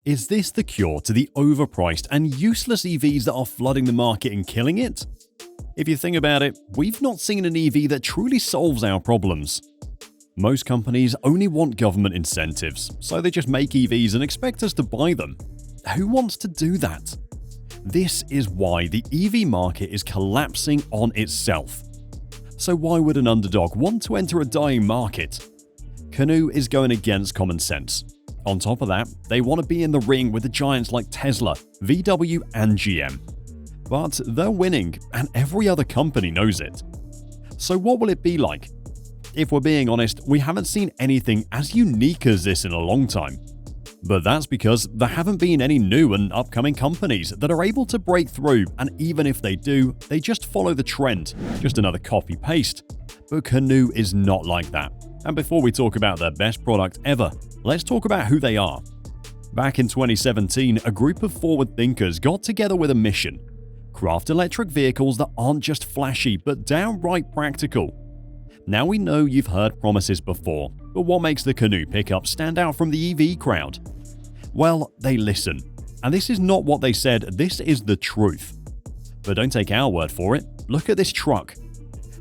Is this the cure to the overpriced and useless EVs that are flooding the market and killing it? If you think about it, we've not seen an EV that truly solves our problems. Most companies only want government incentives, so they just make EVs and expect us to buy them. Who wants to do that? This is why the EV market is collapsing on itself. So why would an underdog want to enter a dying market? Canoo is going against common sense. On top of that, they want to be in the ring with the giants like Tesla, VW, and GM. But they're winning, and every other company knows it. So what will it be like? If we're being honest, we haven't seen anything as unique as this in a long time. But that's because there haven't been any new and upcoming companies that are able to break through, and even if they do, they just follow the trend, just another copy-paste. But Canoo is not like that. And before we talk about their best product ever, let's talk about who they are. Back in 2017, a group of forward thinkers got together with a mission: craft electric vehicles that aren't just flashy but downright practical. Now we know you've heard promises before, but what makes the Canoo pickup stand out from the EV crowd? Well, they listen. And this is not what they said, this is the truth. But don't take our word for it, look at this truck.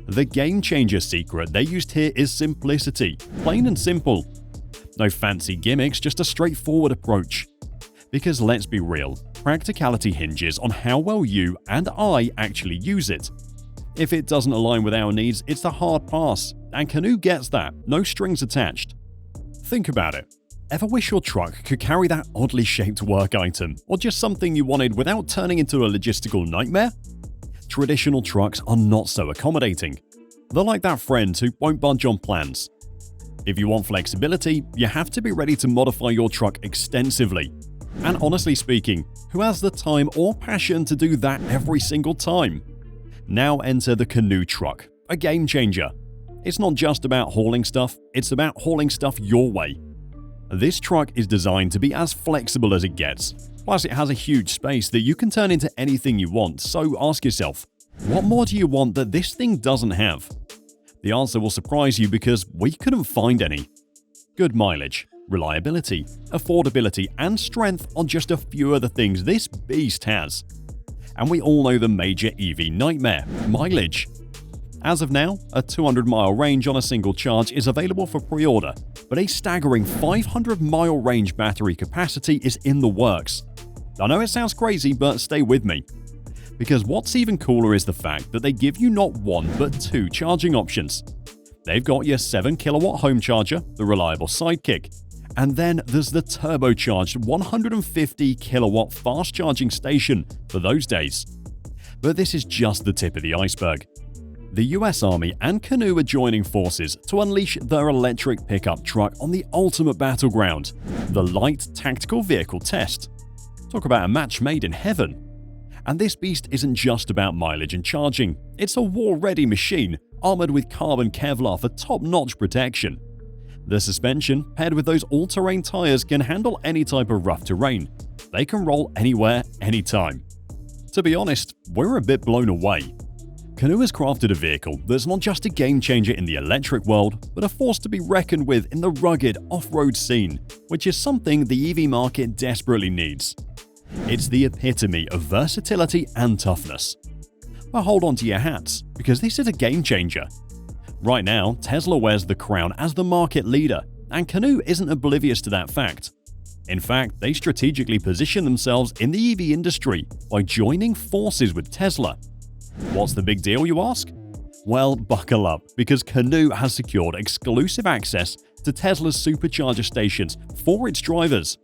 The game-changer secret they used here is simplicity, plain and simple. No fancy gimmicks, just a straightforward approach. Because let's be real, practicality hinges on how well you and I actually use it. If it doesn't align with our needs, it's a hard pass, and Canoo gets that, no strings attached. Think about it. Ever wish your truck could carry that oddly shaped work item, or just something you wanted without turning into a logistical nightmare? Traditional trucks are not so accommodating. They're like that friend who won't budge on plans. If you want flexibility, you have to be ready to modify your truck extensively. And honestly speaking, who has the time or passion to do that every single time? Now enter the Canoo truck, a game changer. It's not just about hauling stuff, it's about hauling stuff your way. This truck is designed to be as flexible as it gets. Plus, it has a huge space that you can turn into anything you want, so ask yourself, what more do you want that this thing doesn't have? The answer will surprise you because we couldn't find any. Good mileage, reliability, affordability, and strength are just a few of the things this beast has. And we all know the major EV nightmare: mileage. As of now, a 200-mile range on a single charge is available for pre-order, but a staggering 500-mile range battery capacity is in the works. I know it sounds crazy, but stay with me. Because what's even cooler is the fact that they give you not one but two charging options. They've got your 7-kilowatt home charger, the reliable sidekick, and then there's the turbocharged 150-kilowatt fast charging station for those days. But this is just the tip of the iceberg. The US Army and Canoo are joining forces to unleash their electric pickup truck on the ultimate battleground, the Light Tactical Vehicle Test. Talk about a match made in heaven. And this beast isn't just about mileage and charging, it's a war-ready machine, armored with carbon Kevlar for top-notch protection. The suspension, paired with those all-terrain tires, can handle any type of rough terrain. They can roll anywhere, anytime. To be honest, we're a bit blown away. Canoo has crafted a vehicle that's not just a game-changer in the electric world, but a force to be reckoned with in the rugged off-road scene, which is something the EV market desperately needs. It's the epitome of versatility and toughness. But hold on to your hats, because this is a game-changer. Right now, Tesla wears the crown as the market leader, and Canoo isn't oblivious to that fact. In fact, they strategically position themselves in the EV industry by joining forces with Tesla. What's the big deal, you ask? Well, buckle up, because Canoo has secured exclusive access to Tesla's supercharger stations for its drivers.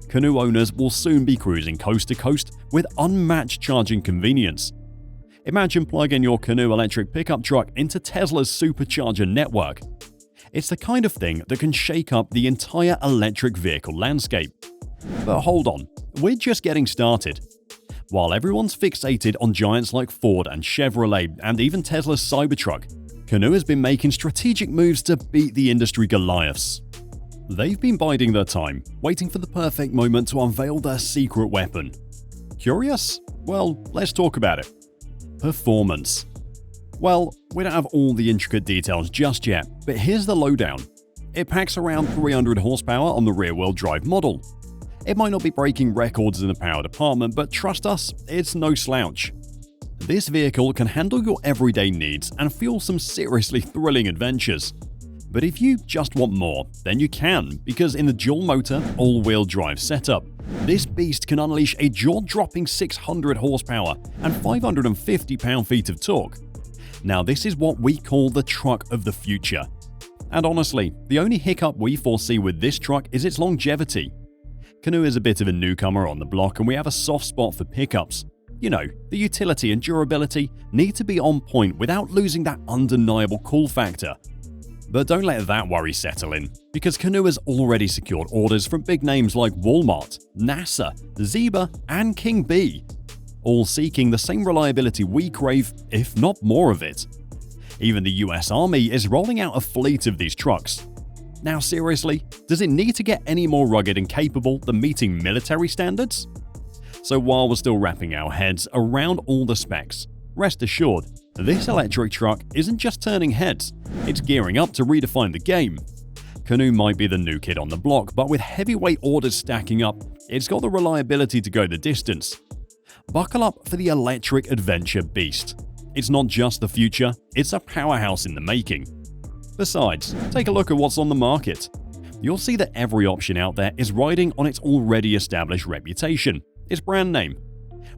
Canoo owners will soon be cruising coast to coast with unmatched charging convenience. Imagine plugging your Canoo electric pickup truck into Tesla's supercharger network. It's the kind of thing that can shake up the entire electric vehicle landscape. But hold on, we're just getting started. While everyone's fixated on giants like Ford and Chevrolet and even Tesla's Cybertruck, Canoo has been making strategic moves to beat the industry Goliaths. They've been biding their time, waiting for the perfect moment to unveil their secret weapon. Curious? Well, let's talk about it. Performance. Well, we don't have all the intricate details just yet, but here's the lowdown. It packs around 300 horsepower on the rear-wheel drive model. It might not be breaking records in the power department, but trust us, it's no slouch. This vehicle can handle your everyday needs and fuel some seriously thrilling adventures. But if you just want more, then you can, because in the dual-motor, all-wheel drive setup, this beast can unleash a jaw-dropping 600 horsepower and 550 pound-feet of torque. Now this is what we call the truck of the future. And honestly, the only hiccup we foresee with this truck is its longevity. Canoe is a bit of a newcomer on the block, and we have a soft spot for pickups. You know, the utility and durability need to be on point without losing that undeniable cool factor. But don't let that worry settle in, because Canoe has already secured orders from big names like Walmart, NASA, Zebra, and King Bee, all seeking the same reliability we crave, if not more of it. Even the US Army is rolling out a fleet of these trucks. Now seriously, does it need to get any more rugged and capable than meeting military standards? So while we're still wrapping our heads around all the specs, rest assured, this electric truck isn't just turning heads, it's gearing up to redefine the game. Canoe might be the new kid on the block, but with heavyweight orders stacking up, it's got the reliability to go the distance. Buckle up for the electric adventure beast. It's not just the future, it's a powerhouse in the making. Besides, take a look at what's on the market. You'll see that every option out there is riding on its already established reputation, its brand name.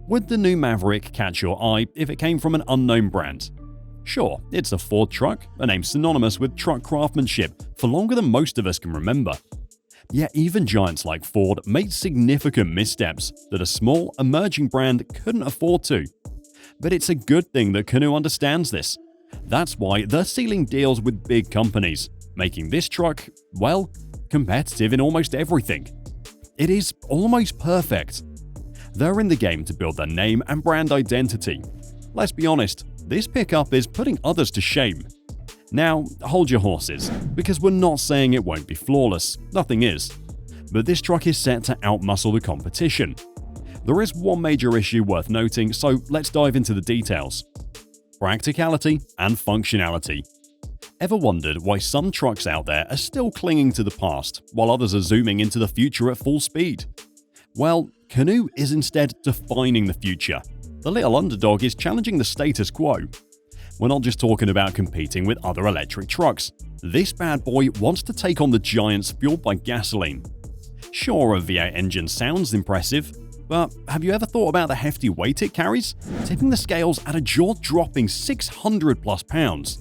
Would the new Maverick catch your eye if it came from an unknown brand? Sure, it's a Ford truck, a name synonymous with truck craftsmanship for longer than most of us can remember. Yet even giants like Ford made significant missteps that a small, emerging brand couldn't afford to. But it's a good thing that Canoe understands this. That's why they're sealing deals with big companies, making this truck, well, competitive in almost everything. It is almost perfect. They're in the game to build their name and brand identity. Let's be honest, this pickup is putting others to shame. Now, hold your horses, because we're not saying it won't be flawless, nothing is. But this truck is set to outmuscle the competition. There is one major issue worth noting, so let's dive into the details. Practicality and functionality. Ever wondered why some trucks out there are still clinging to the past, while others are zooming into the future at full speed? Well, Canoe is instead defining the future. The little underdog is challenging the status quo. We're not just talking about competing with other electric trucks. This bad boy wants to take on the giants fueled by gasoline. Sure, a V8 engine sounds impressive, but have you ever thought about the hefty weight it carries, tipping the scales at a jaw-dropping 600 plus pounds?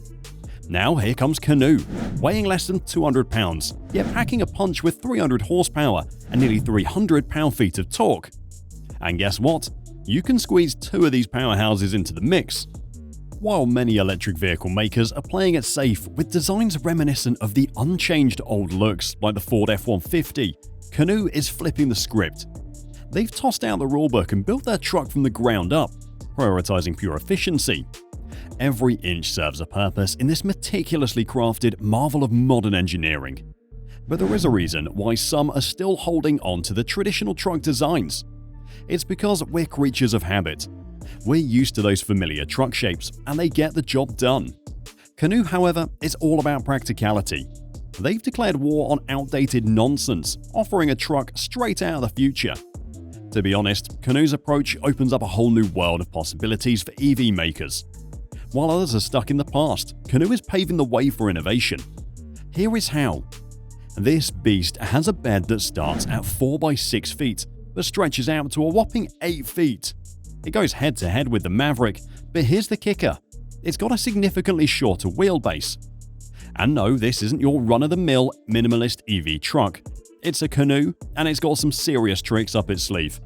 Now here comes Canoe, weighing less than 200 pounds, yet packing a punch with 300 horsepower and nearly 300 pound-feet of torque. And guess what? You can squeeze two of these powerhouses into the mix. While many electric vehicle makers are playing it safe with designs reminiscent of the unchanged old looks like the Ford F-150, Canoe is flipping the script. They've tossed out the rulebook and built their truck from the ground up, prioritizing pure efficiency. Every inch serves a purpose in this meticulously crafted marvel of modern engineering. But there is a reason why some are still holding on to the traditional truck designs. It's because we're creatures of habit. We're used to those familiar truck shapes, and they get the job done. Canoe, however, is all about practicality. They've declared war on outdated nonsense, offering a truck straight out of the future. To be honest, Canoe's approach opens up a whole new world of possibilities for EV makers. While others are stuck in the past, Canoe is paving the way for innovation. Here is how. This beast has a bed that starts at 4 by 6 feet, but stretches out to a whopping 8 feet. It goes head-to-head with the Maverick, but here's the kicker. It's got a significantly shorter wheelbase. And no, this isn't your run-of-the-mill minimalist EV truck. It's a Canoe, and it's got some serious tricks up its sleeve.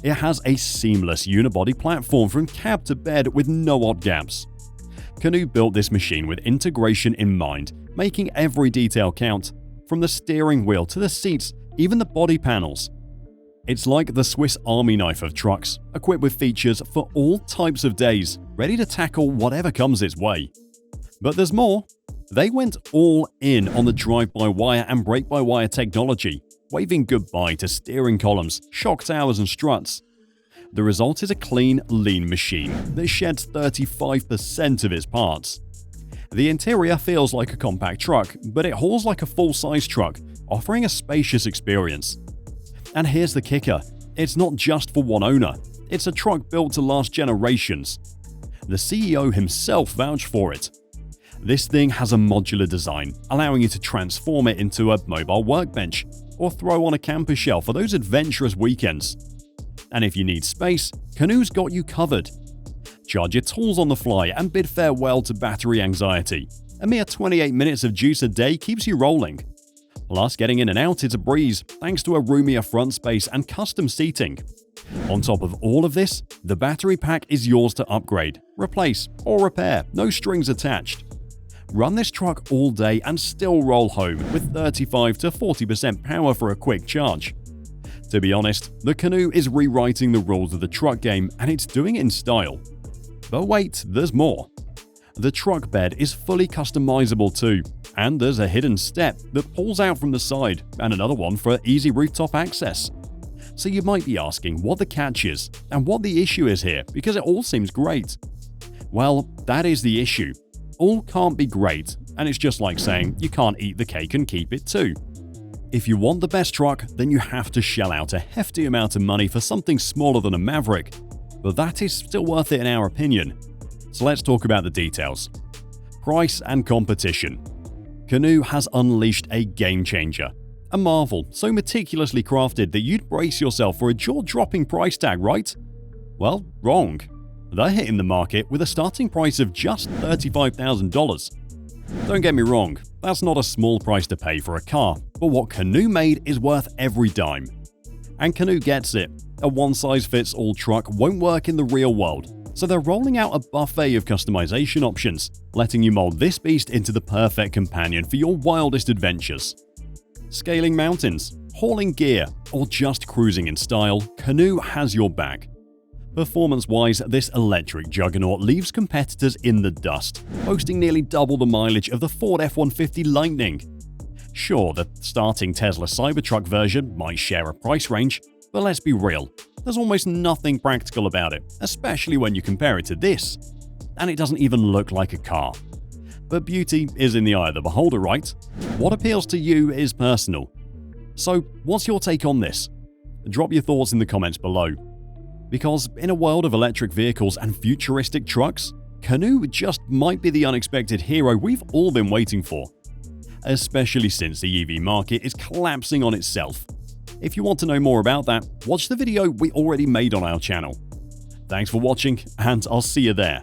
It has a seamless unibody platform from cab to bed with no odd gaps. Canoe built this machine with integration in mind, making every detail count, from the steering wheel to the seats, even the body panels. It's like the Swiss Army knife of trucks, equipped with features for all types of days, ready to tackle whatever comes its way. But there's more. They went all in on the drive-by-wire and brake-by-wire technology, waving goodbye to steering columns, shock towers and struts. The result is a clean, lean machine that sheds 35% of its parts. The interior feels like a compact truck, but it hauls like a full-size truck, offering a spacious experience. And here's the kicker. It's not just for one owner. It's a truck built to last generations. The CEO himself vouched for it. This thing has a modular design, allowing you to transform it into a mobile workbench or throw on a camper shell for those adventurous weekends. And if you need space, Canoo's got you covered. Charge your tools on the fly and bid farewell to battery anxiety. A mere 28 minutes of juice a day keeps you rolling. Plus, getting in and out is a breeze thanks to a roomier front space and custom seating. On top of all of this, the battery pack is yours to upgrade, replace, or repair, no strings attached. Run this truck all day and still roll home with 35 to 40% power for a quick charge. To be honest, the Canoe is rewriting the rules of the truck game, and it's doing it in style. But wait, there's more. The truck bed is fully customizable too, and there's a hidden step that pulls out from the side and another one for easy rooftop access. So you might be asking what the catch is and what the issue is here, because it all seems great. Well, that is the issue. All can't be great, and it's just like saying you can't eat the cake and keep it too. If you want the best truck, then you have to shell out a hefty amount of money for something smaller than a Maverick, but that is still worth it in our opinion. So let's talk about the details. Price and competition. Canoe has unleashed a game changer. A marvel so meticulously crafted that you'd brace yourself for a jaw-dropping price tag, right? Well, wrong. They're hitting the market with a starting price of just $35,000. Don't get me wrong, that's not a small price to pay for a car, but what Canoe made is worth every dime. And Canoe gets it. A one-size-fits-all truck won't work in the real world, so they're rolling out a buffet of customization options, letting you mold this beast into the perfect companion for your wildest adventures. Scaling mountains, hauling gear, or just cruising in style, Canoe has your back. Performance-wise, this electric juggernaut leaves competitors in the dust, boasting nearly double the mileage of the Ford F-150 Lightning. Sure, the starting Tesla Cybertruck version might share a price range, but let's be real, there's almost nothing practical about it, especially when you compare it to this. And it doesn't even look like a car. But beauty is in the eye of the beholder, right? What appeals to you is personal. So, what's your take on this? Drop your thoughts in the comments below. Because in a world of electric vehicles and futuristic trucks, Canoe just might be the unexpected hero we've all been waiting for. Especially since the EV market is collapsing on itself. If you want to know more about that, watch the video we already made on our channel. Thanks for watching, and I'll see you there.